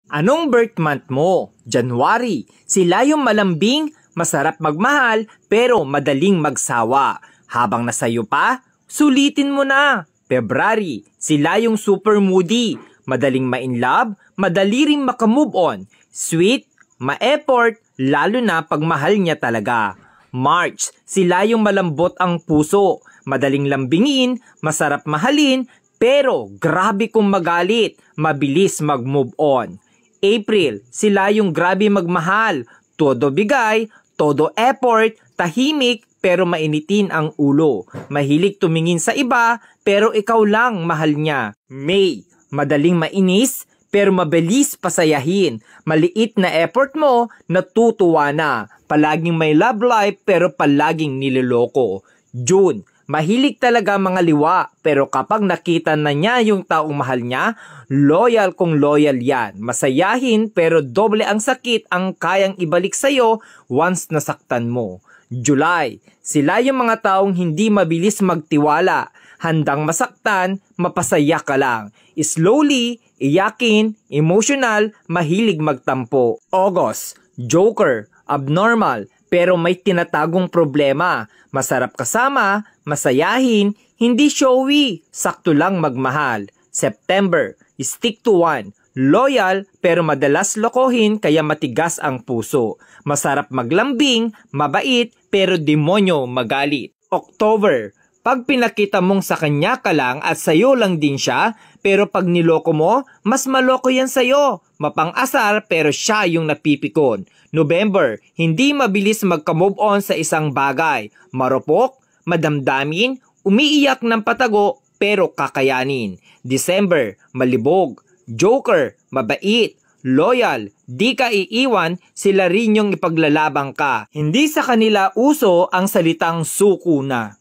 Anong birth month mo? January. Sila yung malambing, masarap magmahal, pero madaling magsawa. Habang nasayo pa, sulitin mo na. February. Sila yung super moody, madaling ma-inlove, madali ring makamove on. Sweet, ma-effort, lalo na pag mahal niya talaga. March. Sila yung malambot ang puso, madaling lambingin, masarap mahalin, pero grabe kung magalit, mabilis mag-move on. April, sila yung grabe magmahal, todo bigay, todo effort, tahimik pero mainitin ang ulo. Mahilig tumingin sa iba pero ikaw lang mahal niya. May, madaling mainis pero mabilis pasayahin. Maliit na effort mo, natutuwa na. Palaging may love life pero palaging niloloko. June, mahilig talaga mga liwa, pero kapag nakita na niya yung taong mahal niya, loyal kung loyal yan. Masayahin pero doble ang sakit ang kayang ibalik sa'yo once nasaktan mo. July, sila yung mga taong hindi mabilis magtiwala. Handang masaktan, mapasaya ka lang. Slowly, iyakin, emotional, mahilig magtampo. August, joker, abnormal, pero may tinatagong problema. Masarap kasama, masayahin, hindi showy, sakto lang magmahal. September, stick to one, loyal pero madalas lokohin kaya matigas ang puso. Masarap maglambing, mabait pero demonyo magalit. October, pag pinakita mong sa kanya ka lang at sayo lang din siya, pero pag niloko mo, mas maloko yan sayo. Mapang-asar pero siya yung napipikon. November, hindi mabilis magka-move on sa isang bagay. Marupok, madamdamin, umiiyak ng patago pero kakayanin. December, malibog, joker, mabait, loyal, di ka iiwan, sila rin yung ipaglalabang ka. Hindi sa kanila uso ang salitang suko na.